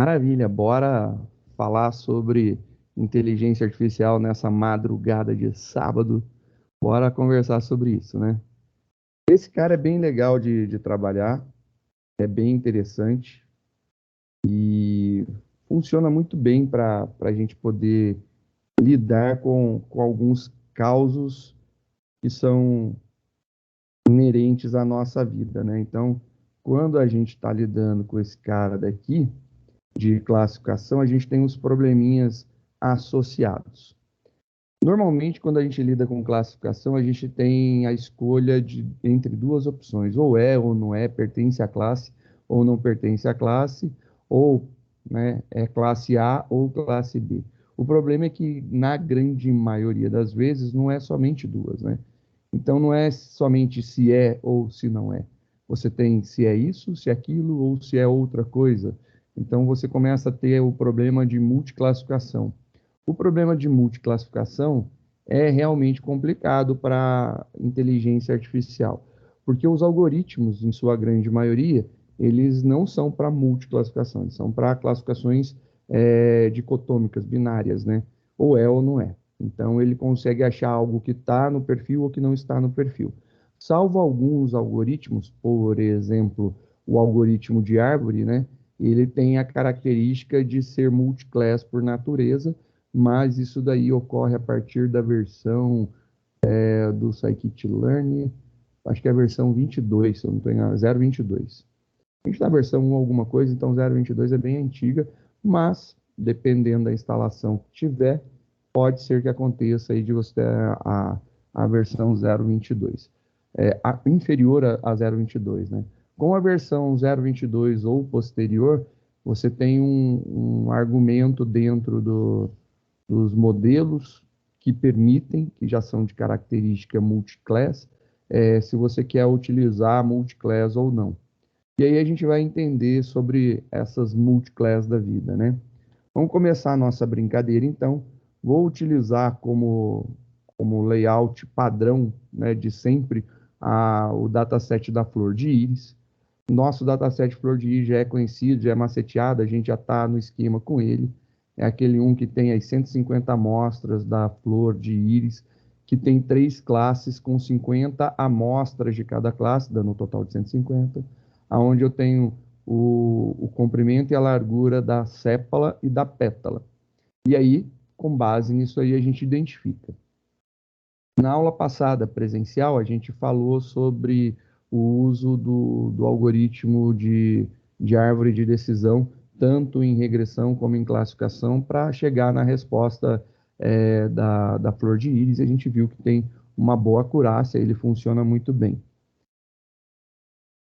Maravilha, bora falar sobre inteligência artificial nessa madrugada de sábado. Bora conversar sobre isso, né? Esse cara é bem legal de trabalhar, é bem interessante e funciona muito bem para a gente poder lidar com alguns causos que são inerentes à nossa vida, né? Então, quando a gente está lidando com esse cara daqui, de classificação, a gente tem uns probleminhas associados. Normalmente, quando a gente lida com classificação, a gente tem a escolha entre duas opções, ou é ou não é, pertence à classe ou não pertence à classe, ou né, é classe A ou classe B. O problema é que, na grande maioria das vezes, não é somente duas, né? Então, não é somente se é ou se não é. Você tem se é isso, se é aquilo ou se é outra coisa. Então, você começa a ter o problema de multiclassificação. O problema de multiclassificação é realmente complicado para inteligência artificial, porque os algoritmos, em sua grande maioria, eles não são para multiclassificação, eles são para classificações dicotômicas, binárias, né? Ou é ou não é. Então, ele consegue achar algo que está no perfil ou que não está no perfil. Salvo alguns algoritmos, por exemplo, o algoritmo de árvore, né? Ele tem a característica de ser multiclass por natureza, mas isso daí ocorre a partir da versão do Scikit-Learn, acho que é a versão 22, se eu não estou enganado, 0.22. A gente está na versão 1 alguma coisa, então 0.22 é bem antiga, mas dependendo da instalação que tiver, pode ser que aconteça aí de você ter a versão 0.22, inferior a 0.22, né? Com a versão 0.22 ou posterior, você tem um argumento dentro dos modelos que permitem, que já são de característica multiclass, se você quer utilizar multiclass ou não. E aí a gente vai entender sobre essas multiclass da vida, né? Vamos começar a nossa brincadeira, então. Vou utilizar como layout padrão, né, de sempre, o dataset da flor de íris. Nosso dataset flor de íris já é conhecido, já é maceteado, a gente já está no esquema com ele. É aquele um que tem as 150 amostras da flor de íris, que tem 3 classes com 50 amostras de cada classe, dando um total de 150, aonde eu tenho o comprimento e a largura da sépala e da pétala. E aí, com base nisso aí, a gente identifica. Na aula passada, presencial, a gente falou sobre o uso do algoritmo de árvore de decisão, tanto em regressão como em classificação, para chegar na resposta da flor de íris. A gente viu que tem uma boa acurácia, ele funciona muito bem.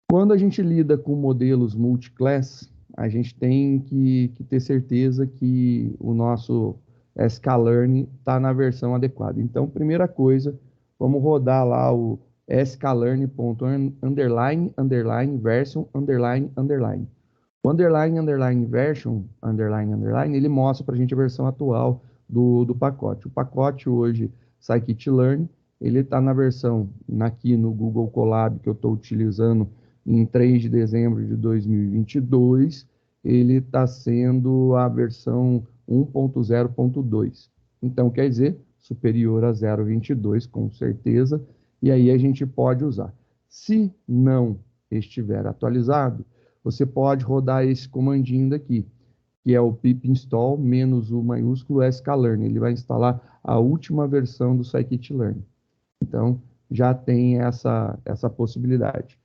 Quando a gente lida com modelos multiclass, a gente tem que ter certeza que o nosso sklearn está na versão adequada. Então, primeira coisa, vamos rodar lá o sklearn.underline, underline, version, underline, underline. O underline, underline, version, underline, underline, ele mostra para a gente a versão atual do pacote. O pacote hoje, Scikit-Learn, ele está na versão, aqui no Google Colab, que eu estou utilizando, em 3 de dezembro de 2022, ele está sendo a versão 1.0.2. Então, quer dizer, superior a 0.22, com certeza, e aí a gente pode usar. Se não estiver atualizado, você pode rodar esse comandinho daqui, que é o pip install -u maiúsculo sklearn. Ele vai instalar a última versão do Scikit-Learn. Então, já tem essa possibilidade.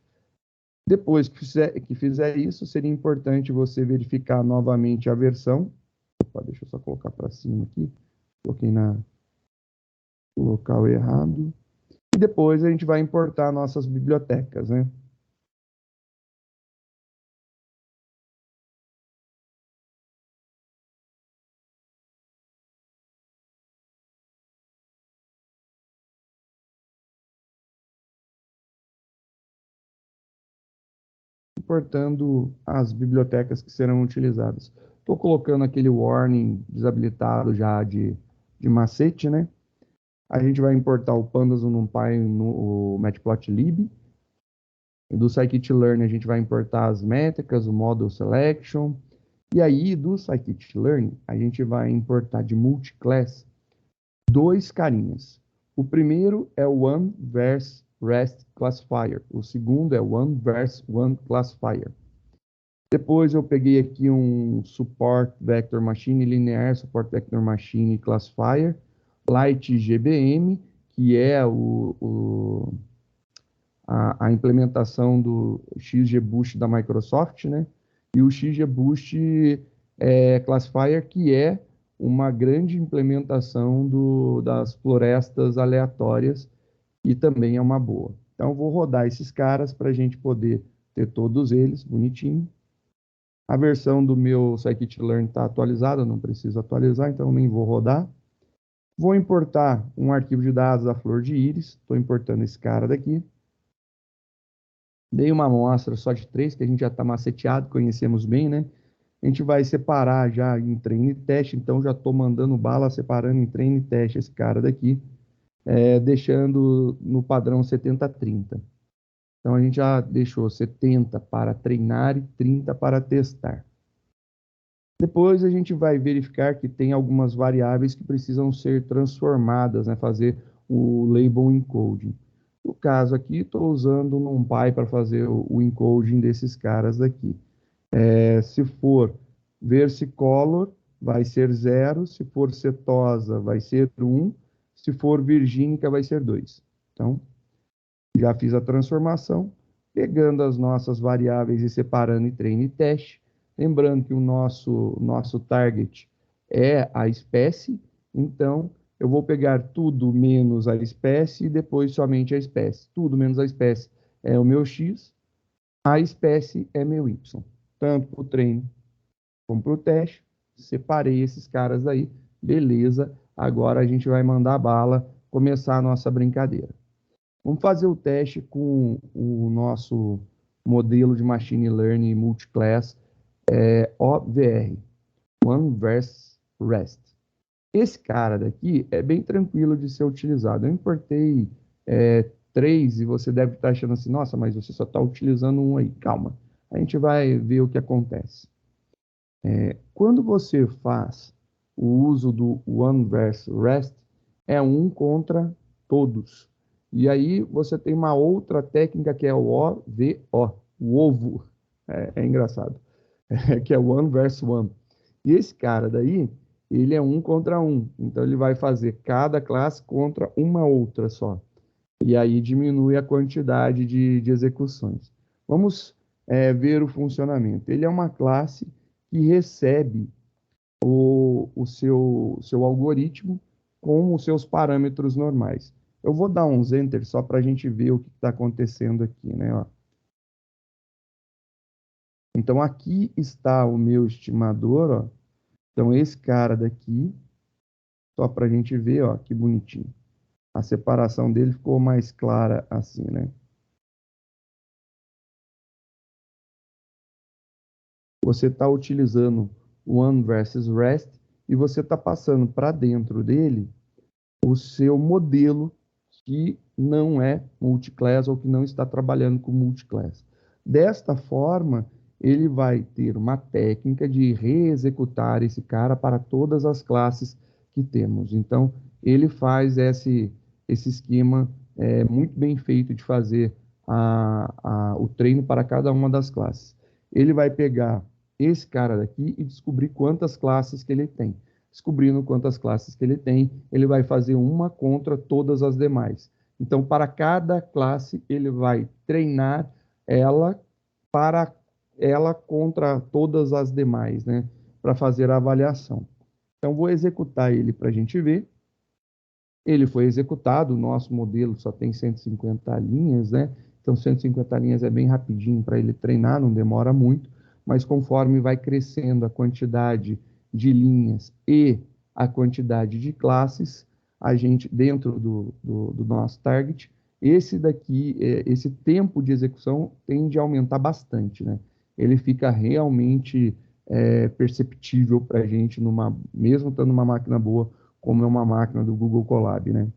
Depois que fizer isso, seria importante você verificar novamente a versão. Opa, deixa eu só colocar para cima aqui. Coloquei no local errado. E depois a gente vai importar nossas bibliotecas, né? Importando as bibliotecas que serão utilizadas. Estou colocando aquele warning desabilitado já de macete, né? A gente vai importar o pandas, o numpy, o matplotlib. Do scikit-learn a gente vai importar as métricas, o model selection. E aí, do scikit-learn, a gente vai importar de multiclass dois carinhas. O primeiro é o OneVerse-REST Classifier. O segundo é o OneVerse-OneClassifier. Depois eu peguei aqui um Support Vector Machine Linear, Support Vector Machine Classifier, LightGBM, que é a implementação do XGBoost da Microsoft, né? E o XGBoost Classifier, que é uma grande implementação das florestas aleatórias e também é uma boa. Então, vou rodar esses caras para a gente poder ter todos eles bonitinho. A versão do meu scikit-learn está atualizada, não preciso atualizar, então nem vou rodar. Vou importar um arquivo de dados da flor de íris, estou importando esse cara daqui. Dei uma amostra só de 3, que a gente já está maceteado, conhecemos bem, né? A gente vai separar já em treino e teste, então já estou mandando bala, separando em treino e teste esse cara daqui, deixando no padrão 70-30. Então a gente já deixou 70 para treinar e 30 para testar. Depois a gente vai verificar que tem algumas variáveis que precisam ser transformadas, né? Fazer o label encoding. No caso aqui, estou usando um NumPy para fazer o encoding desses caras daqui. Se for versicolor, vai ser 0. Se for setosa, vai ser 1. Se for virgínica, vai ser 2. Então, já fiz a transformação, pegando as nossas variáveis e separando em treino e teste. Lembrando que o nosso target é a espécie, então eu vou pegar tudo menos a espécie e depois somente a espécie. Tudo menos a espécie é o meu X, a espécie é meu Y. Tanto para o treino como para o teste, separei esses caras aí, beleza. Agora a gente vai mandar bala, começar a nossa brincadeira. Vamos fazer o teste com o nosso modelo de Machine Learning Multiclass OVR, OneVerse REST. Esse cara daqui é bem tranquilo de ser utilizado. Eu importei 3 e você deve estar achando assim, nossa, mas você só está utilizando um aí. Calma, a gente vai ver o que acontece. Quando você faz o uso do OneVerse REST, é um contra todos. E aí você tem uma outra técnica que é o OVO, o ovo. É engraçado. Que é o One versus One. E esse cara daí, ele é um contra um. Então ele vai fazer cada classe contra uma outra só. E aí diminui a quantidade de execuções. Vamos ver o funcionamento. Ele é uma classe que recebe o seu algoritmo com os seus parâmetros normais. Eu vou dar uns enter só para a gente ver o que está acontecendo aqui, né? Ó. Então, aqui está o meu estimador, ó. Então, esse cara daqui, só para a gente ver, ó, que bonitinho. A separação dele ficou mais clara assim, né? Você está utilizando o One versus REST e você está passando para dentro dele o seu modelo que não é multiclass ou que não está trabalhando com multiclass. Desta forma, ele vai ter uma técnica de reexecutar esse cara para todas as classes que temos. Então, ele faz esse esquema muito bem feito de fazer o treino para cada uma das classes. Ele vai pegar esse cara daqui e descobrir quantas classes que ele tem. Descobrindo quantas classes que ele tem, ele vai fazer uma contra todas as demais. Então, para cada classe, ele vai treinar ela para ela contra todas as demais, né? Para fazer a avaliação. Então, vou executar ele para a gente ver. Ele foi executado, o nosso modelo só tem 150 linhas, né? Então, 150 linhas é bem rapidinho para ele treinar, não demora muito, mas conforme vai crescendo a quantidade de linhas e a quantidade de classes, a gente, dentro do nosso target, esse daqui, esse tempo de execução tende a aumentar bastante, né? Ele fica realmente perceptível para a gente, mesmo estando numa máquina boa, como é uma máquina do Google Colab, né?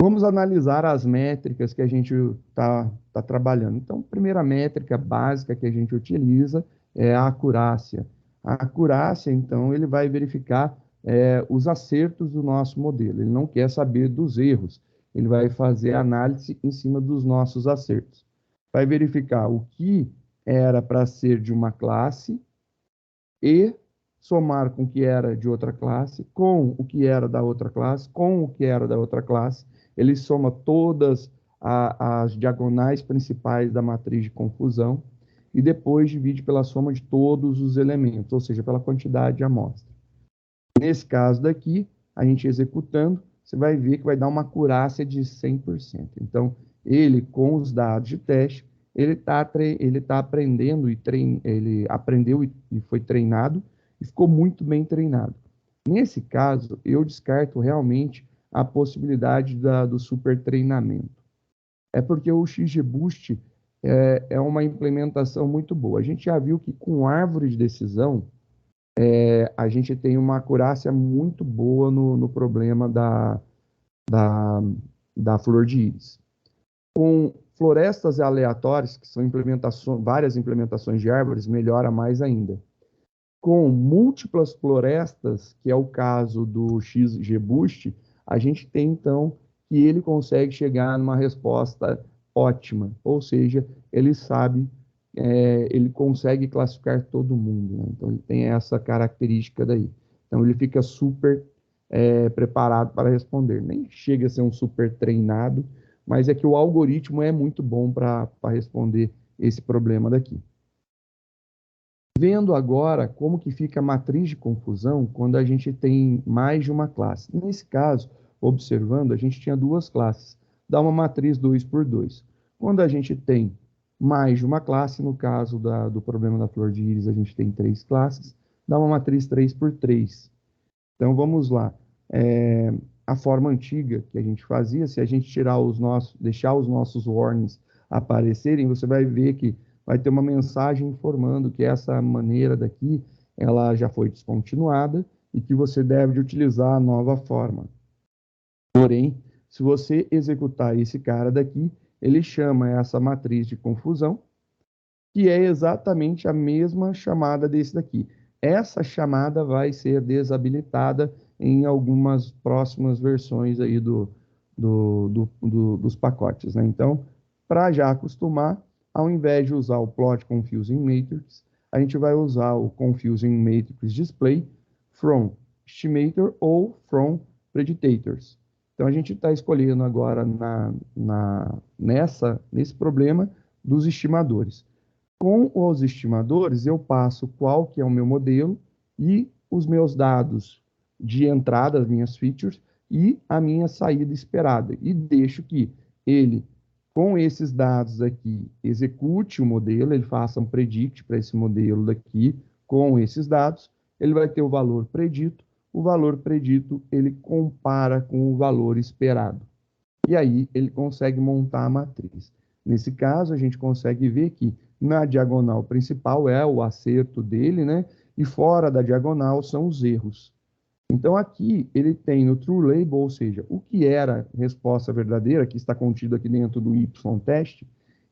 Vamos analisar as métricas que a gente está trabalhando. Então, a primeira métrica básica que a gente utiliza é a acurácia. A acurácia, então, ele vai verificar os acertos do nosso modelo. Ele não quer saber dos erros. Ele vai fazer análise em cima dos nossos acertos. Vai verificar o que era para ser de uma classe e somar com o que era de outra classe, com o que era da outra classe, com o que era da outra classe. Ele soma todas as diagonais principais da matriz de confusão e depois divide pela soma de todos os elementos, ou seja, pela quantidade de amostra. Nesse caso daqui, a gente executando, você vai ver que vai dar uma acurácia de 100%. Então, ele, com os dados de teste, ele tá aprendendo ele aprendeu e foi treinado e ficou muito bem treinado. Nesse caso, eu descarto realmente a possibilidade do super treinamento. É porque o XGBoost é uma implementação muito boa. A gente já viu que com árvore de decisão, a gente tem uma acurácia muito boa no problema da, da flor de íris. Com florestas aleatórias, que são várias implementações de árvores, melhora mais ainda. Com múltiplas florestas, que é o caso do XGBoost, a gente tem, então, que ele consegue chegar numa resposta ótima, ou seja, ele sabe, ele consegue classificar todo mundo, né? Então, ele tem essa característica daí. Então, ele fica super preparado para responder. Nem chega a ser um super treinado, mas é que o algoritmo é muito bom para responder esse problema daqui. Vendo agora como que fica a matriz de confusão quando a gente tem mais de uma classe. Nesse caso, observando, a gente tinha duas classes. Dá uma matriz 2 por 2. Quando a gente tem mais de uma classe, no caso do problema da flor de íris, a gente tem 3 classes, dá uma matriz 3 por 3. Então, vamos lá. A forma antiga que a gente fazia, se a gente deixar os nossos warnings aparecerem, você vai ver que vai ter uma mensagem informando que essa maneira daqui, ela já foi descontinuada e que você deve utilizar a nova forma. Porém, se você executar esse cara daqui, ele chama essa matriz de confusão, que é exatamente a mesma chamada desse daqui. Essa chamada vai ser desabilitada em algumas próximas versões aí dos pacotes, né? Então, para já acostumar, ao invés de usar o Plot Confusing Matrix, a gente vai usar o Confusing Matrix Display from Estimator ou from Predicators. Então, a gente está escolhendo agora nesse problema dos estimadores. Com os estimadores, eu passo qual que é o meu modelo e os meus dados de entrada, as minhas features, e a minha saída esperada. E deixo que ele, com esses dados aqui, execute o modelo, ele faça um predict para esse modelo daqui, com esses dados, ele vai ter o valor predito, ele compara com o valor esperado. E aí ele consegue montar a matriz. Nesse caso, a gente consegue ver que na diagonal principal é o acerto dele, né? E fora da diagonal são os erros. Então, aqui ele tem no true label, ou seja, o que era resposta verdadeira, que está contido aqui dentro do y-teste,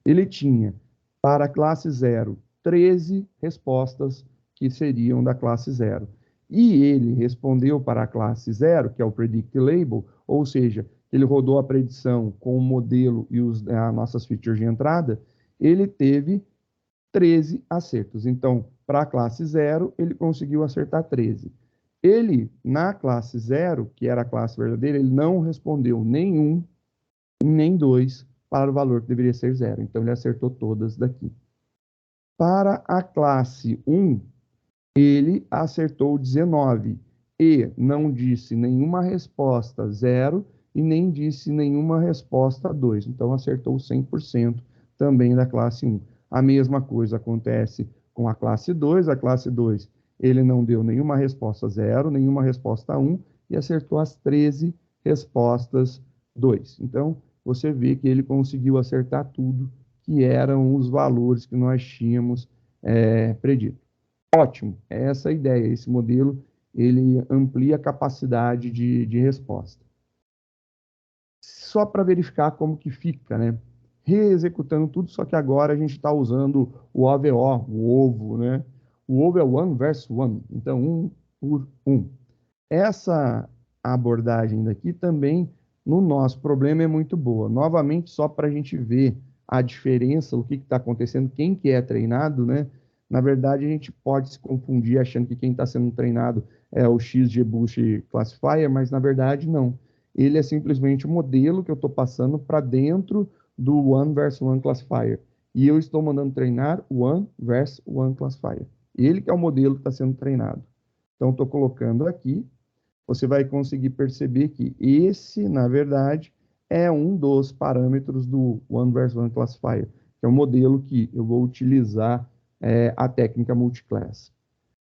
ele tinha para a classe 0, 13 respostas que seriam da classe 0. E ele respondeu para a classe 0, que é o predict label, ou seja, ele rodou a predição com o modelo e as nossas features de entrada, ele teve 13 acertos. Então, para a classe 0, ele conseguiu acertar 13. Ele, na classe 0, que era a classe verdadeira, ele não respondeu nenhum, nem 2 para o valor que deveria ser 0. Então, ele acertou todas daqui. Para a classe 1, ele acertou 19 e não disse nenhuma resposta 0 e nem disse nenhuma resposta 2. Então, acertou 100% também da classe 1. A mesma coisa acontece com a classe 2. A classe 2, ele não deu nenhuma resposta 0, nenhuma resposta 1 e acertou as 13 respostas 2. Então, você vê que ele conseguiu acertar tudo que eram os valores que nós tínhamos predito. Ótimo, é essa a ideia. Esse modelo, ele amplia a capacidade de resposta. Só para verificar como que fica, né? reexecutando tudo, só que agora a gente está usando o OVO, o ovo, né? O ovo é one versus one, então um por um. Essa abordagem daqui também, no nosso problema, é muito boa. Novamente, só para a gente ver a diferença, o que está acontecendo, quem que é treinado, né? Na verdade, a gente pode se confundir achando que quem está sendo treinado é o XGBoost Classifier, mas na verdade não. Ele é simplesmente o modelo que eu estou passando para dentro do One versus One Classifier. E eu estou mandando treinar One versus One Classifier. Ele que é o modelo que está sendo treinado. Então, estou colocando aqui, você vai conseguir perceber que esse, na verdade, é um dos parâmetros do One versus One Classifier, que é o modelo que eu vou utilizar a técnica multiclass.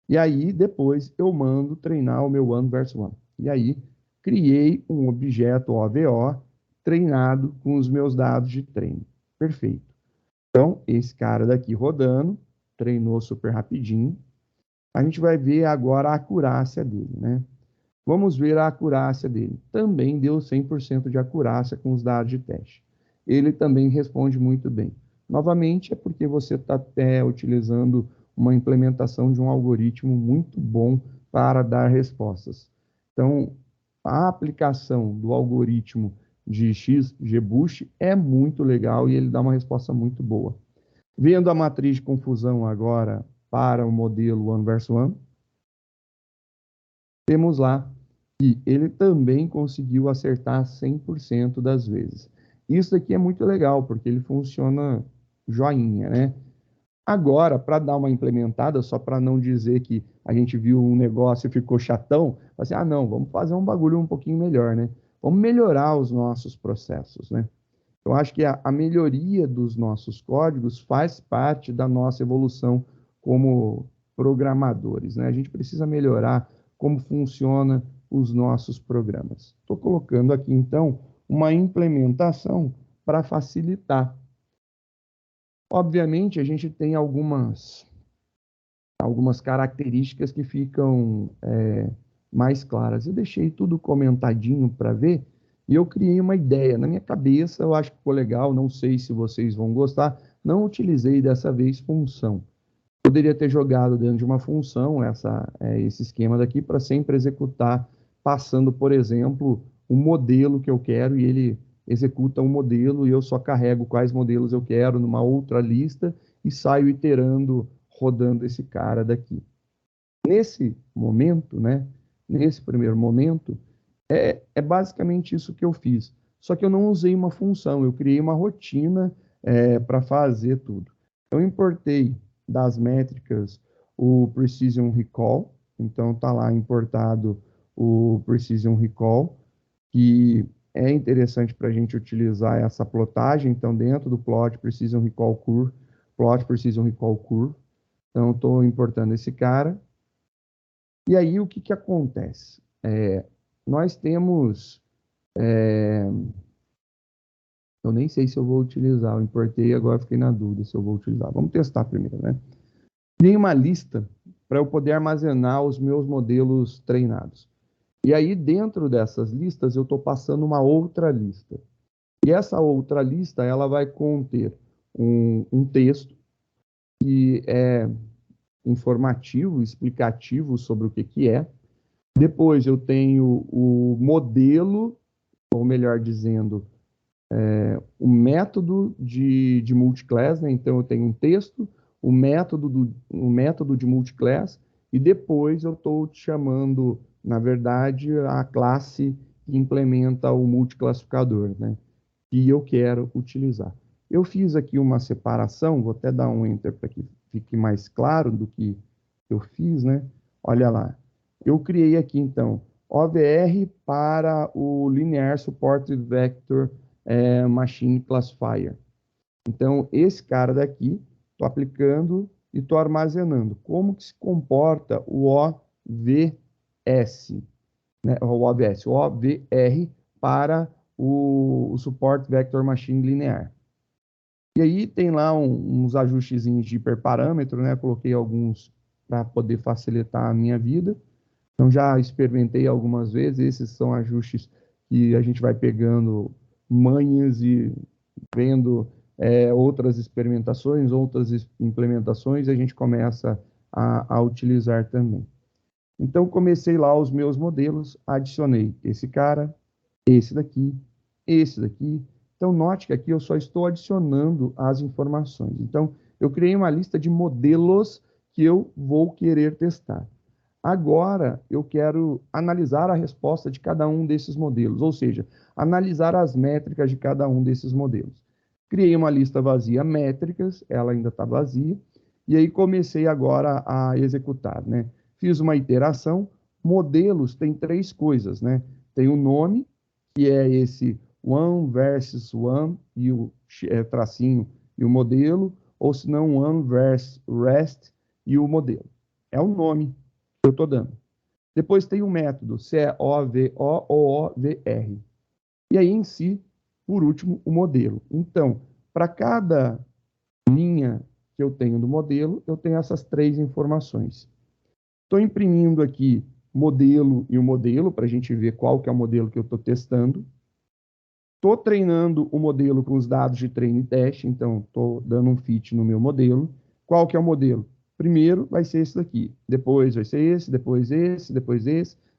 E aí, depois, eu mando treinar o meu One versus One. E aí, criei um objeto OVO treinado com os meus dados de treino. Perfeito. Então, esse cara daqui rodando, treinou super rapidinho. A gente vai ver agora a acurácia dele, né? Vamos ver a acurácia dele. Também deu 100% de acurácia com os dados de teste. Ele também responde muito bem. Novamente, é porque você está utilizando uma implementação de um algoritmo muito bom para dar respostas. Então, a aplicação do algoritmo de XGBoost é muito legal e ele dá uma resposta muito boa. Vendo a matriz de confusão agora para o modelo One versus One, temos lá que ele também conseguiu acertar 100% das vezes. Isso aqui é muito legal, porque ele funciona joinha, né? Agora, para dar uma implementada, só para não dizer que a gente viu um negócio e ficou chatão, assim, ah, não, vamos fazer um bagulho um pouquinho melhor, né? Vamos melhorar os nossos processos, né? Eu acho que a melhoria dos nossos códigos faz parte da nossa evolução como programadores, né? A gente precisa melhorar como funciona os nossos programas. Estou colocando aqui, então, uma implementação para facilitar. Obviamente, a gente tem algumas características que ficam mais claras. Eu deixei tudo comentadinho para ver e eu criei uma ideia. Na minha cabeça, eu acho que ficou legal, não sei se vocês vão gostar. Não utilizei dessa vez função. Poderia ter jogado dentro de uma função esse esquema daqui para sempre executar, passando, por exemplo, o modelo que eu quero e ele executa um modelo e eu só carrego quais modelos eu quero numa outra lista e saio iterando, rodando esse cara daqui. Nesse momento, né, nesse primeiro momento, é basicamente isso que eu fiz. Só que eu não usei uma função, eu criei uma rotina para fazer tudo. Eu importei das métricas o Precision Recall, então está lá importado o Precision Recall, que é interessante para a gente utilizar essa plotagem, então dentro do plot Precision Recall Curve, plot Precision Recall Curve, então estou importando esse cara. E aí o que, que acontece? Nós temos, eu nem sei se eu vou utilizar, eu importei agora fiquei na dúvida se eu vou utilizar. Vamos testar primeiro, né? Criei uma lista para eu poder armazenar os meus modelos treinados. E aí, dentro dessas listas, eu estou passando uma outra lista. E essa outra lista, ela vai conter um texto que é informativo, explicativo sobre o que é. Depois eu tenho o modelo, ou melhor dizendo, o método de multiclass, né? Então eu tenho um texto, o método de multiclass, e depois eu estou chamando, na verdade, a classe que implementa o multiclassificador, né? Que eu quero utilizar. Eu fiz aqui uma separação, vou até dar um enter para que fique mais claro do que eu fiz, né? Olha lá. Eu criei aqui, então, OVR para o Linear Supported Vector Machine Classifier. Então, esse cara daqui, estou aplicando e estou armazenando. Como que se comporta o OVS, né? O OVS, o OVR para o Support Vector Machine Linear. E aí tem lá uns ajustezinhos de hiperparâmetro, né? Coloquei alguns para poder facilitar a minha vida. Então já experimentei algumas vezes, esses são ajustes que a gente vai pegando manhas e vendo outras experimentações, outras implementações, a gente começa a utilizar também. Então, comecei lá os meus modelos, adicionei esse cara, esse daqui, esse daqui. Então, note que aqui eu só estou adicionando as informações. Então, eu criei uma lista de modelos que eu vou querer testar. Agora, eu quero analisar a resposta de cada um desses modelos, ou seja, analisar as métricas de cada um desses modelos. Criei uma lista vazia métricas, ela ainda está vazia, e aí comecei agora a executar, né? Fiz uma iteração, modelos tem três coisas, né? Tem o nome, que é esse one versus one, e o tracinho e o modelo, ou se não one versus rest e o modelo. É o nome que eu estou dando. Depois tem o método, COVO-OOVR. E aí, em si, por último, o modelo. Então, para cada linha que eu tenho do modelo, eu tenho essas três informações. Estou imprimindo aqui modelo e o modelo, para a gente ver qual que é o modelo que eu estou testando. Estou treinando o modelo com os dados de treino e teste, então estou dando um fit no meu modelo. Qual que é o modelo? Primeiro vai ser esse daqui, depois vai ser esse, depois esse,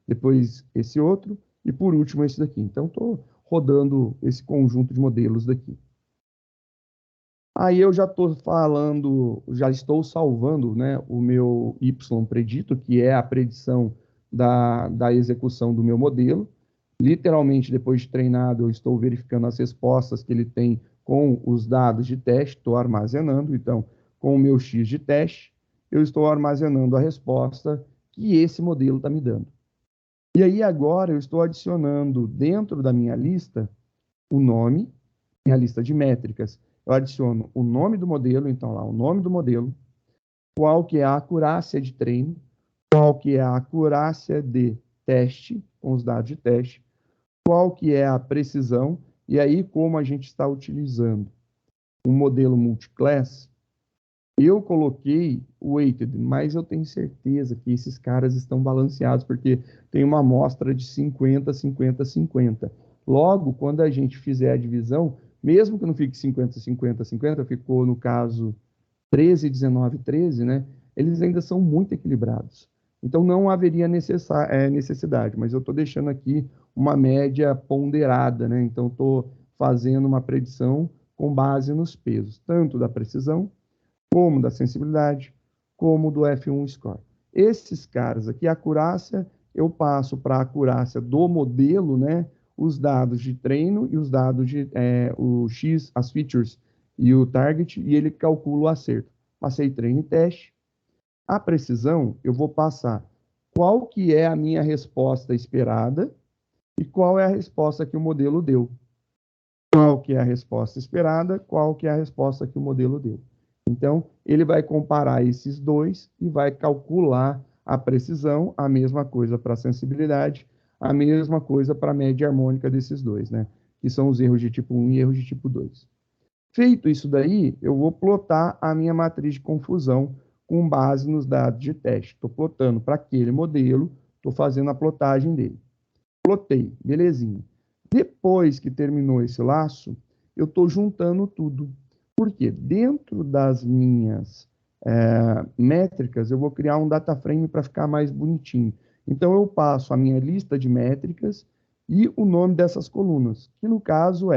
depois esse outro, e por último esse daqui. Então estou rodando esse conjunto de modelos daqui. Aí eu já estou falando, já estou salvando, né, o meu Y predito, que é a predição da execução do meu modelo. Literalmente, depois de treinado, eu estou verificando as respostas que ele tem com os dados de teste, estou armazenando. Então, com o meu X de teste, eu estou armazenando a resposta que esse modelo está me dando. E aí, agora, eu estou adicionando dentro da minha lista o nome, minha lista de métricas. Eu adiciono o nome do modelo, então lá, o nome do modelo, qual que é a acurácia de treino, qual que é a acurácia de teste, com os dados de teste, qual que é a precisão, e aí como a gente está utilizando um modelo multiclass, eu coloquei o weighted, mas eu tenho certeza que esses caras estão balanceados, porque tem uma amostra de 50, 50, 50. Logo, quando a gente fizer a divisão, mesmo que não fique 50, 50, 50, ficou no caso 13, 19, 13, né? Eles ainda são muito equilibrados. Então, não haveria necessidade, mas eu estou deixando aqui uma média ponderada, né? Então, estou fazendo uma predição com base nos pesos, tanto da precisão, como da sensibilidade, como do F1 score. Esses caras aqui, a acurácia, eu passo para a acurácia do modelo, né? Os dados de treino e os dados de o X, as features e o target, e ele calcula o acerto. Passei treino e teste. A precisão, eu vou passar qual que é a minha resposta esperada e qual é a resposta que o modelo deu. Qual que é a resposta esperada, qual que é a resposta que o modelo deu. Então, ele vai comparar esses dois e vai calcular a precisão, a mesma coisa para a sensibilidade, a mesma coisa para a média harmônica desses dois, né? Que são os erros de tipo 1 e erros de tipo 2. Feito isso daí, eu vou plotar a minha matriz de confusão com base nos dados de teste. Estou plotando para aquele modelo, estou fazendo a plotagem dele. Plotei, belezinha. Depois que terminou esse laço, eu estou juntando tudo. Por quê? Dentro das minhas métricas, eu vou criar um data frame para ficar mais bonitinho. Então, eu passo a minha lista de métricas e o nome dessas colunas, que no caso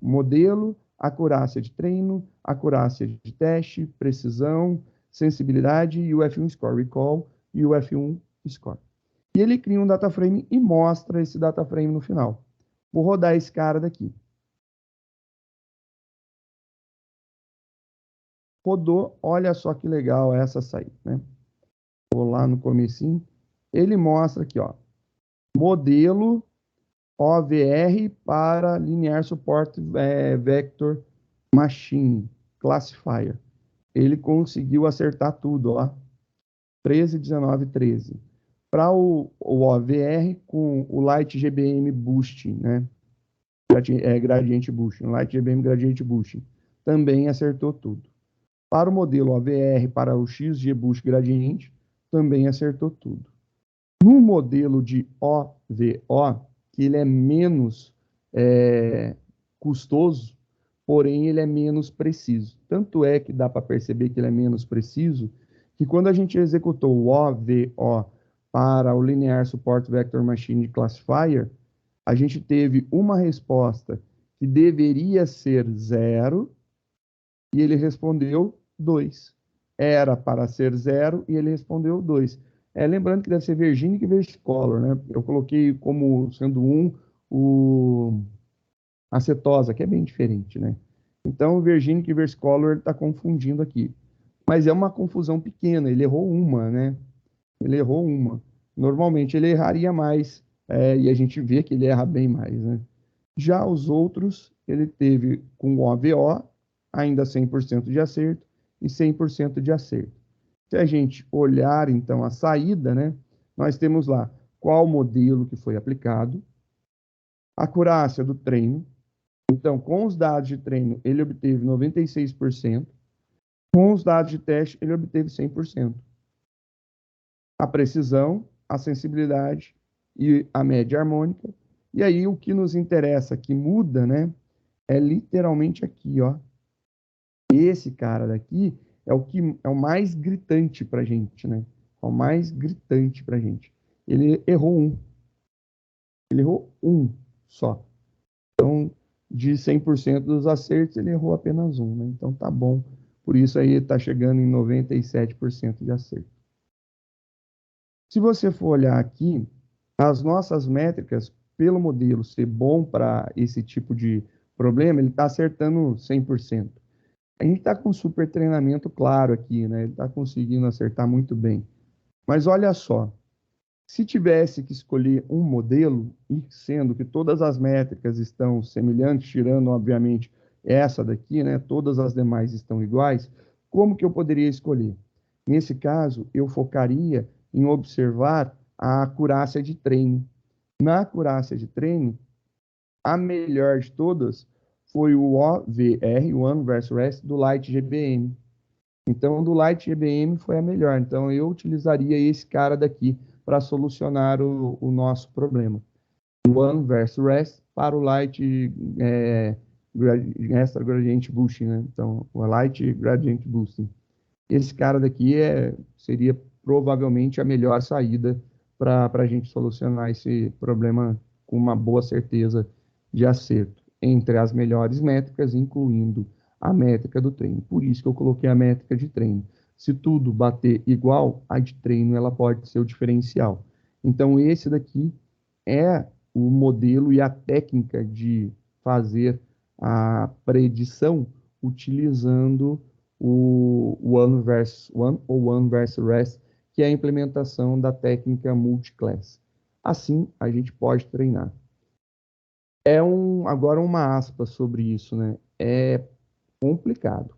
modelo, acurácia de treino, acurácia de teste, precisão, sensibilidade e o F1 score, recall e o F1 score. E ele cria um data frame e mostra esse data frame no final. Vou rodar esse cara daqui. Rodou, olha só que legal essa saída, né? Vou lá no comecinho. Ele mostra aqui, ó, modelo OVR para Linear Support Vector Machine Classifier. Ele conseguiu acertar tudo, ó. 13, 19, 13. Para o OVR com o Light GBM Boosting, né? Gradiente Boosting, Light GBM Gradiente Boosting. Também acertou tudo. Para o modelo OVR, para o XG Boost Gradiente, também acertou tudo. No modelo de OVO, que ele é menos custoso, porém ele é menos preciso. Tanto é que dá para perceber que ele é menos preciso, que quando a gente executou o OVO para o Linear Support Vector Machine Classifier, a gente teve uma resposta que deveria ser 0 e ele respondeu 2. Era para ser 0 e ele respondeu 2. Lembrando que deve ser Virginia versus Color, né? Eu coloquei como sendo o acetosa, que é bem diferente, né? Então, o Virginia versus Color está confundindo aqui. Mas é uma confusão pequena, ele errou uma, né? Ele errou uma. Normalmente ele erraria mais, e a gente vê que ele erra bem mais, né? Já os outros, ele teve com o OVO, ainda 100% de acerto e 100% de acerto. Se a gente olhar, então, a saída, né? Nós temos lá qual modelo que foi aplicado, a acurácia do treino. Então, com os dados de treino, ele obteve 96%. Com os dados de teste, ele obteve 100%. A precisão, a sensibilidade e a média harmônica. E aí, o que nos interessa, que muda, né? É literalmente aqui, ó. Esse cara daqui é o mais gritante pra gente, né? É o mais gritante pra gente. Ele errou um. Ele errou um só. Então, de 100% dos acertos, ele errou apenas um, né? Então, tá bom. Por isso aí está chegando em 97% de acerto. Se você for olhar aqui, as nossas métricas, pelo modelo ser bom para esse tipo de problema, ele está acertando 100%. A gente está com super treinamento claro aqui, né? Ele está conseguindo acertar muito bem. Mas olha só, se tivesse que escolher um modelo, e sendo que todas as métricas estão semelhantes, tirando, obviamente, essa daqui, né? Todas as demais estão iguais, como que eu poderia escolher? Nesse caso, eu focaria em observar a acurácia de treino. Na acurácia de treino, a melhor de todas foi o OVR, o One versus Rest, do Light GBM. Então, do Light GBM foi a melhor. Então, eu utilizaria esse cara daqui para solucionar o nosso problema. O One versus Rest para o Light Extra Gradient Boosting, né? Então, o Light Gradient Boosting. Esse cara daqui seria provavelmente a melhor saída para a gente solucionar esse problema com uma boa certeza de acerto entre as melhores métricas, incluindo a métrica do treino. Por isso que eu coloquei a métrica de treino. Se tudo bater igual, a de treino ela pode ser o diferencial. Então, esse daqui é o modelo e a técnica de fazer a predição utilizando o One versus One ou One versus Rest, que é a implementação da técnica multiclass. Assim, a gente pode treinar. Agora uma aspa sobre isso, né? É complicado.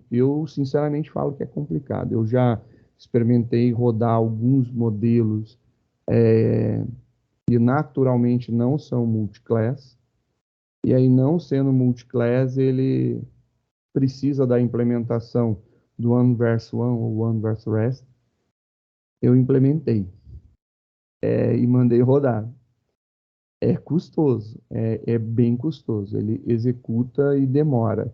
Eu, sinceramente, falo que é complicado. Eu já experimentei rodar alguns modelos que naturalmente não são multiclass, e aí, não sendo multiclass, ele precisa da implementação do One versus One ou One versus Rest. Eu implementei e mandei rodar. É custoso, é bem custoso. Ele executa e demora.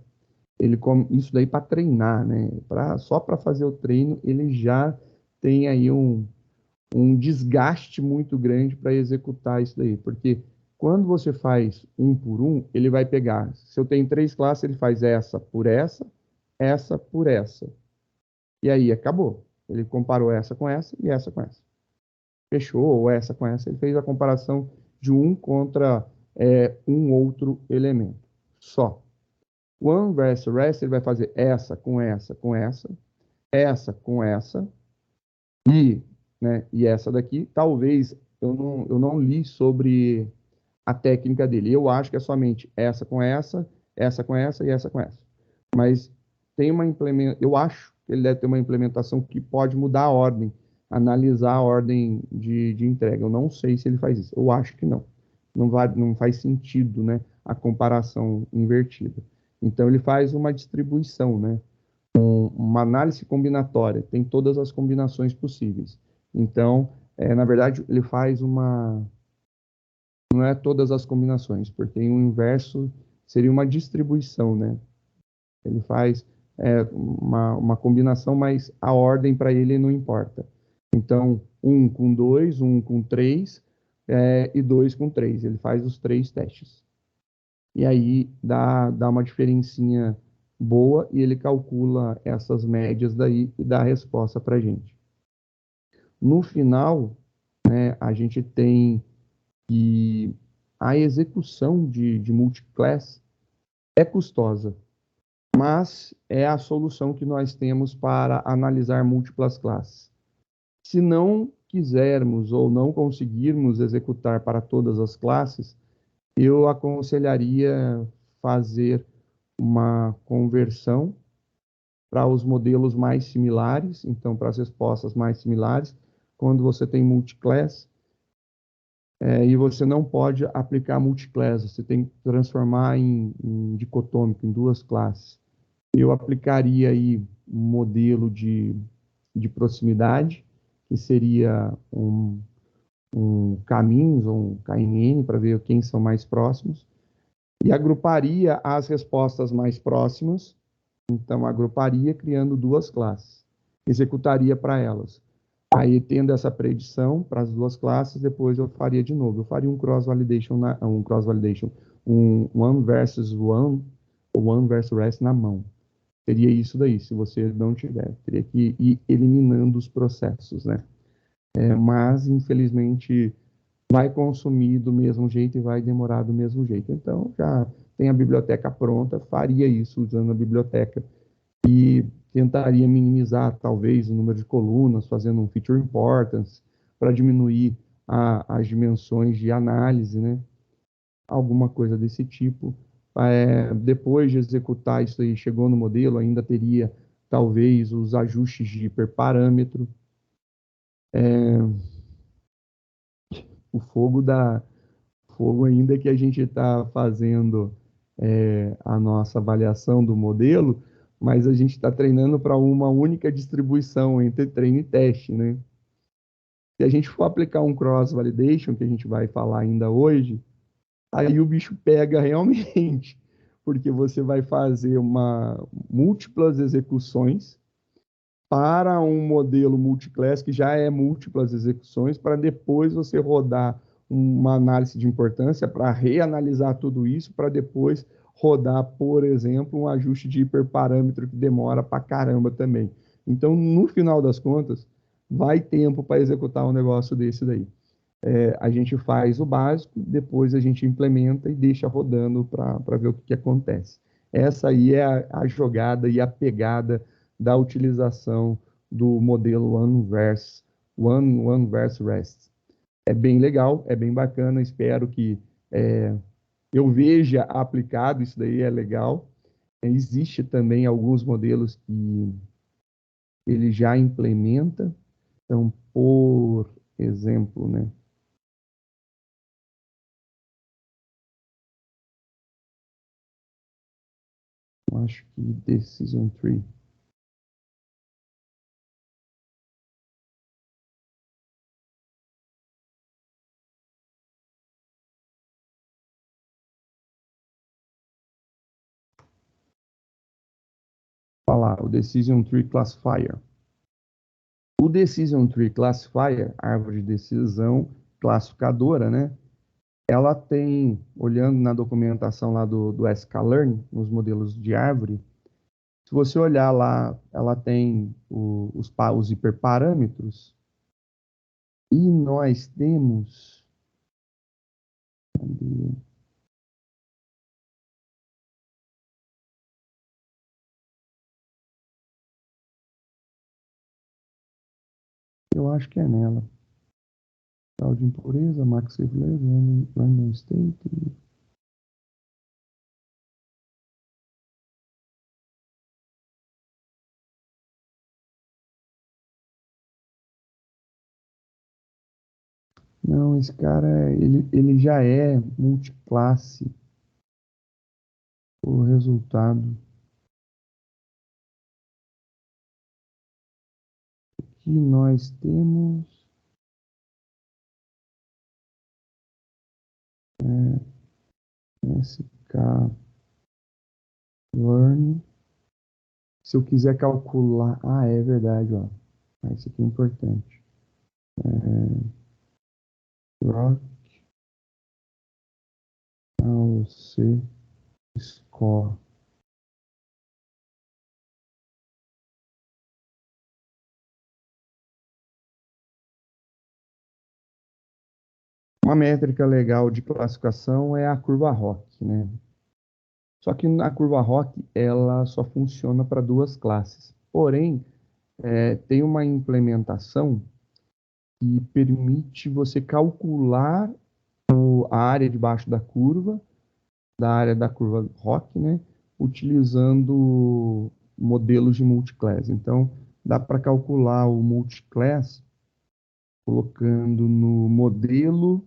Isso daí para treinar, né? Só para fazer o treino, ele já tem aí um desgaste muito grande para executar isso daí. Porque quando você faz um por um, ele vai pegar. Se eu tenho 3 classes, ele faz essa por essa. E aí acabou. Ele comparou essa com essa e essa com essa. Fechou, ou essa com essa. Ele fez a comparação de um contra um outro elemento. Só. One versus rest, ele vai fazer essa com essa com essa com essa, e essa daqui. Talvez eu não li sobre a técnica dele. Eu acho que é somente essa com essa com essa e essa com essa. Mas eu acho que ele deve ter uma implementação que pode mudar a ordem, analisar a ordem de entrega. Eu não sei se ele faz isso. Eu acho que não. Não faz sentido, né, a comparação invertida. Então, ele faz uma distribuição, né, uma análise combinatória, tem todas as combinações possíveis. Então, na verdade, ele faz não é todas as combinações, porque tem um inverso seria uma distribuição, né? Ele faz uma combinação, mas a ordem para ele não importa. Então, 1 com 2, 1 com 3 e 2 com 3. Ele faz os 3 testes. E aí dá uma diferencinha boa e ele calcula essas médias daí e dá a resposta para a gente. No final, né, a gente tem que a execução de multiclass é custosa, mas é a solução que nós temos para analisar múltiplas classes. Se não quisermos ou não conseguirmos executar para todas as classes, eu aconselharia fazer uma conversão para os modelos mais similares, então para as respostas mais similares, quando você tem multiclass, e você não pode aplicar multiclass, você tem que transformar em dicotômico, em duas classes. Eu aplicaria aí um modelo de proximidade, que seria um caminhos, ou um KNN, para ver quem são mais próximos, e agruparia as respostas mais próximas, então agruparia criando duas classes, executaria para elas. Aí, tendo essa predição para as duas classes, depois eu faria de novo. Eu faria um cross-validation, um one versus one, ou one versus rest na mão. Seria isso daí, se você não tiver. Teria que ir eliminando os processos, né? Mas, infelizmente, vai consumir do mesmo jeito e vai demorar do mesmo jeito. Então, já tem a biblioteca pronta, faria isso usando a biblioteca e tentaria minimizar, talvez, o número de colunas, fazendo um feature importance, para diminuir as dimensões de análise, né? Alguma coisa desse tipo. Depois de executar isso aí, chegou no modelo, ainda teria, talvez, os ajustes de hiperparâmetro. O fogo ainda que a gente está fazendo a nossa avaliação do modelo, mas a gente está treinando para uma única distribuição entre treino e teste, né? Se a gente for aplicar um cross-validation, que a gente vai falar ainda hoje, aí o bicho pega realmente, porque você vai fazer múltiplas execuções para um modelo multiclass que já é múltiplas execuções, para depois você rodar uma análise de importância para reanalisar tudo isso, para depois rodar, por exemplo, um ajuste de hiperparâmetro que demora para caramba também. Então, no final das contas, vai tempo para executar um negócio desse daí. A gente faz o básico, depois a gente implementa e deixa rodando para ver o que acontece. Essa aí é a jogada e a pegada da utilização do modelo One Verse Rest. É bem legal, é bem bacana, espero que eu veja aplicado, isso daí é legal. Existe também alguns modelos que ele já implementa, então, por exemplo, né, eu acho que Decision Tree. Falar, o Decision Tree Classifier. O Decision Tree Classifier, árvore de decisão classificadora, né? Ela tem, olhando na documentação lá do sklearn, nos modelos de árvore, se você olhar lá, ela tem os hiperparâmetros e nós temos, eu acho que é nela, grau de impureza, max level, random state. Não, esse cara, ele já é multiclasse, o resultado que nós temos SK. learn. Se eu quiser calcular... Ah, é verdade, ó. Ah, isso aqui é importante. Rock AOC score. Uma métrica legal de classificação é a curva ROC, né? Só que na curva ROC ela só funciona para duas classes. Porém, tem uma implementação que permite você calcular a área debaixo da área da curva ROC, né? Utilizando modelos de multiclass. Então, dá para calcular o multiclass colocando no modelo,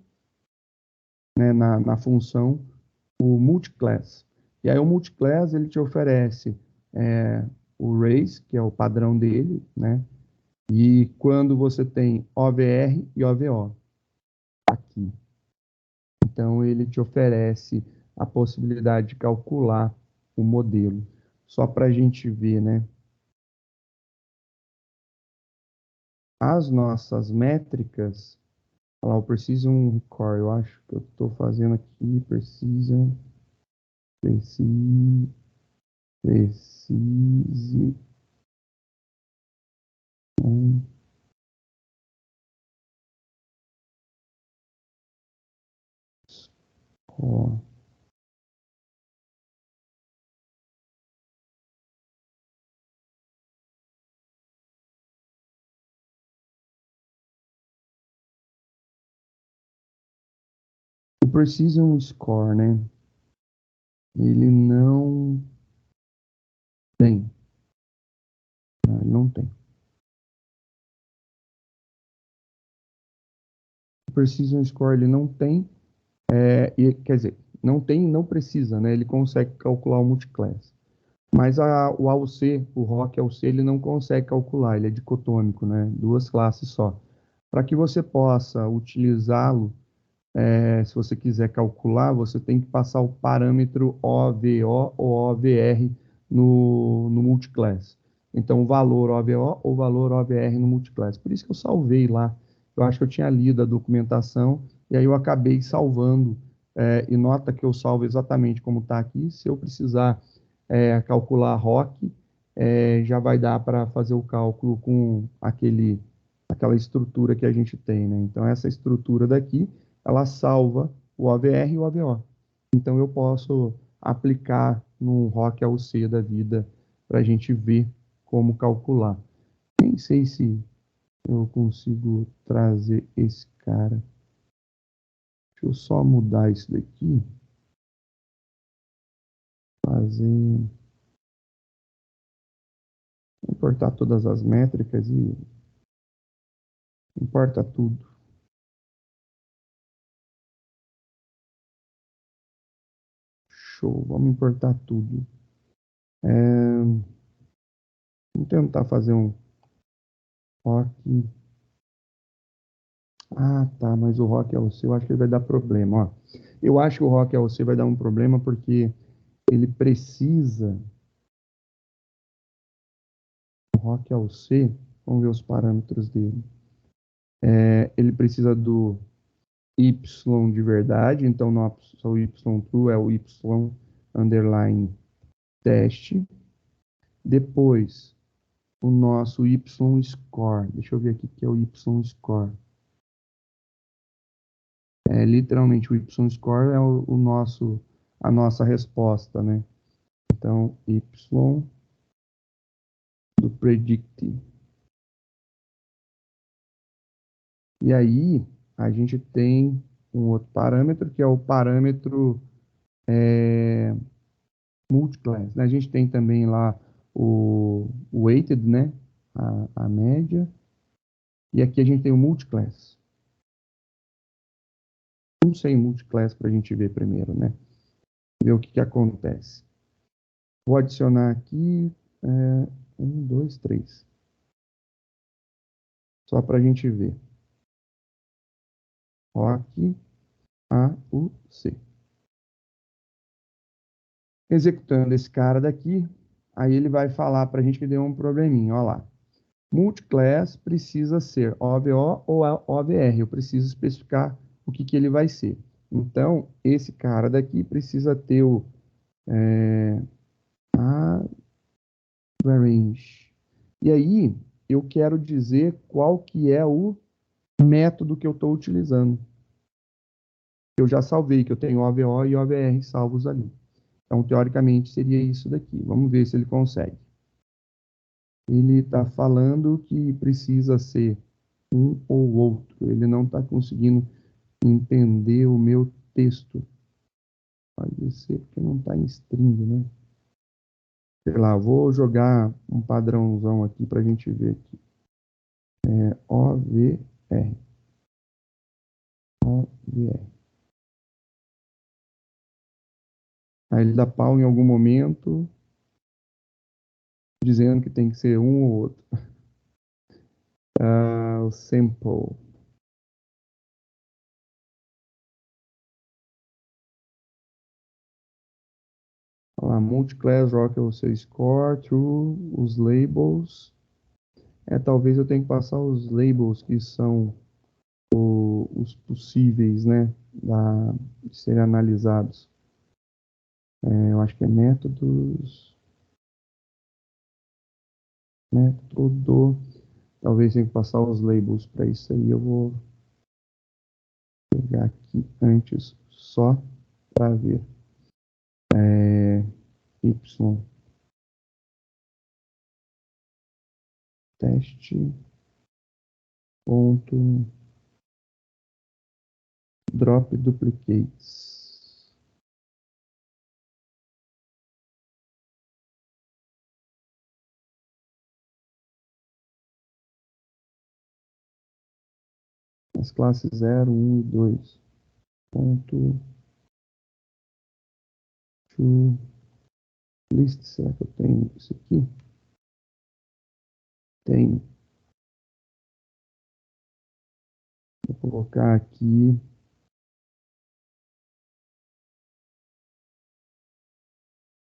né, na função, o multiclass. E aí o multiclass ele te oferece o race, que é o padrão dele, né? E quando você tem OVR e OVO aqui. Então ele te oferece a possibilidade de calcular o modelo. Só para a gente ver, né? As nossas métricas, olha lá, o Precision Record, eu acho que eu estou fazendo aqui, Precision, Precision, Score. O Precision Score, né? Ele não tem. Ele não tem. O Precision Score ele não tem. Quer dizer, não tem e não precisa, né? Ele consegue calcular o multiclass. Mas o AUC, o ROC AUC, ele não consegue calcular, ele é dicotômico, né? Duas classes só. Para que você possa utilizá-lo, se você quiser calcular, você tem que passar o parâmetro OVO ou OVR no multiclass. Então, o valor OVO ou valor OVR no multiclass. Por isso que eu salvei lá. Eu acho que eu tinha lido a documentação e aí eu acabei salvando. E nota que eu salvo exatamente como está aqui. Se eu precisar calcular ROC, já vai dar para fazer o cálculo com aquela estrutura que a gente tem, né? Então, essa estrutura daqui ela salva o OVR e o OVO. Então eu posso aplicar no ROC AUC da vida para a gente ver como calcular. Nem sei se eu consigo trazer esse cara. Deixa eu só mudar isso daqui. Fazer. Importar todas as métricas e importa tudo. Show, vamos importar tudo. Vamos tentar fazer um ROC. Ah, tá, mas o Rock LC eu acho que ele vai dar problema, ó. Eu acho que o Rock LC vai dar um problema porque ele precisa, o Rock LC, vamos ver os parâmetros dele. Ele precisa do Y de verdade, então nosso Y true é o Y underline teste. Depois, o nosso Y score. Deixa eu ver aqui que é o Y score. Literalmente o Y score é a nossa resposta, né? Então, Y do predict. E aí, a gente tem um outro parâmetro, que é o parâmetro multiclass, né? A gente tem também lá o weighted, né? A média. E aqui a gente tem o multiclass. Vamos sem multiclass para a gente ver primeiro, né? Ver o que acontece. Vou adicionar aqui 1, 2, 3. Só para a gente ver. ROC AUC. Executando esse cara daqui, aí ele vai falar para a gente que deu um probleminha, olha lá. Multiclass precisa ser OVO ou OVR, eu preciso especificar o que ele vai ser. Então, esse cara daqui precisa ter o average. E aí, eu quero dizer qual que é o método que eu estou utilizando. Eu já salvei, que eu tenho OVO e OVR salvos ali. Então, teoricamente, seria isso daqui. Vamos ver se ele consegue. Ele está falando que precisa ser um ou outro. Ele não está conseguindo entender o meu texto. Pode ser porque não está em string, né? Sei lá, vou jogar um padrãozão aqui para a gente ver aqui. OVR. OVR. Aí ele dá pau em algum momento, dizendo que tem que ser um ou outro. O sample. Olha lá, multiclass rock é o seu score, true, os labels. Talvez eu tenha que passar os labels que são os possíveis, né, de serem analisados. Eu acho que é método. Talvez tenha que passar os labels para isso aí. Eu vou pegar aqui antes só para ver. Y teste ponto drop duplicates. As classes 0, 1 e 2. Ponto to list. Será que eu tenho isso aqui? Tenho. Vou colocar aqui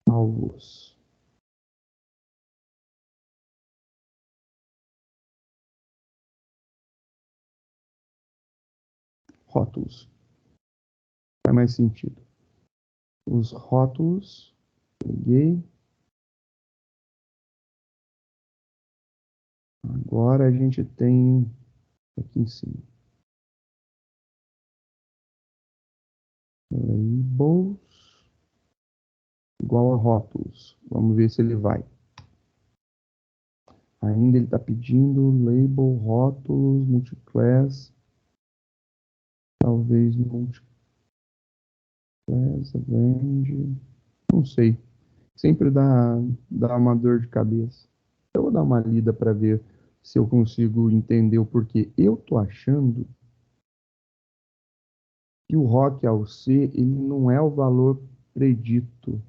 alvos. Rótulos. Faz mais sentido. Os rótulos. Peguei. Agora a gente tem aqui em cima. Labels igual a rótulos. Vamos ver se ele vai. Ainda ele está pedindo label, rótulos, multiclass. Talvez multiclass, range. Não sei. Sempre dá uma dor de cabeça. Eu vou dar uma lida para ver se eu consigo entender o porquê. Eu tô achando que o ROC ao C, ele não é o valor predito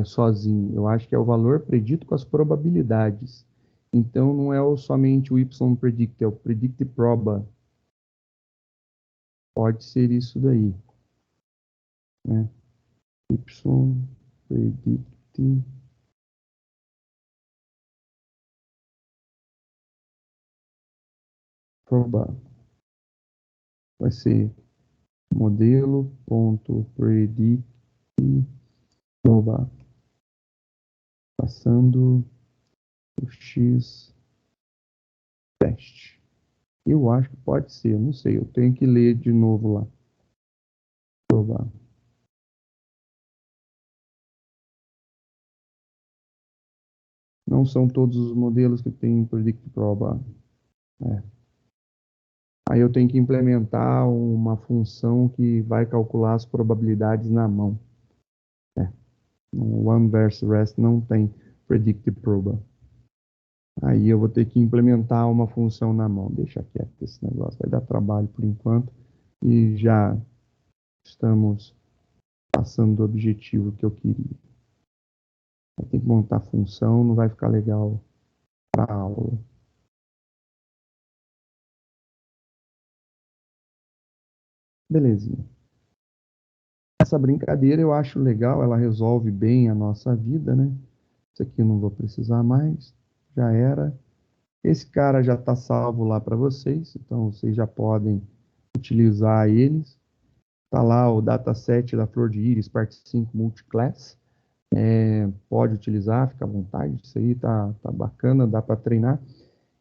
sozinho. Eu acho que é o valor predito com as probabilidades. Então, não é somente o Y predict, é o predict proba. Pode ser isso daí, né? Y predict proba. Vai ser modelo.predict proba. Passando o X teste. Eu acho que pode ser, não sei. Eu tenho que ler de novo lá. Provar. Não são todos os modelos que tem predict proba. Aí eu tenho que implementar uma função que vai calcular as probabilidades na mão. No one versus rest não tem predict proba. Aí eu vou ter que implementar uma função na mão. Deixa quieto esse negócio, vai dar trabalho por enquanto. E já estamos passando do objetivo que eu queria. Tem que montar a função, não vai ficar legal para a aula. Belezinha. Essa brincadeira eu acho legal, ela resolve bem a nossa vida, né? Isso aqui eu não vou precisar mais, já era. Esse cara já está salvo lá para vocês, então vocês já podem utilizar eles. Está lá o dataset da Flor de Íris, parte 5 Multiclass. Pode utilizar, fica à vontade, isso aí tá bacana, dá para treinar.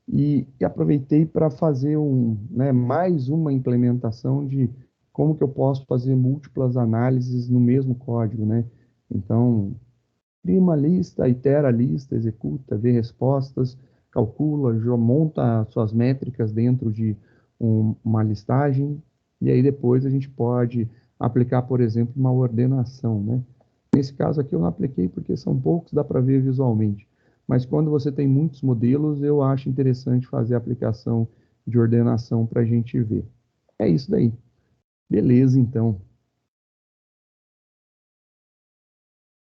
E aproveitei para fazer mais uma implementação de como que eu posso fazer múltiplas análises no mesmo código, né? Então, cria uma lista, itera a lista, executa, vê respostas, calcula, já monta suas métricas dentro de uma listagem, e aí depois a gente pode aplicar, por exemplo, uma ordenação, né? Nesse caso aqui eu não apliquei porque são poucos, dá para ver visualmente. Mas quando você tem muitos modelos, eu acho interessante fazer a aplicação de ordenação para a gente ver. É isso daí. Beleza, então.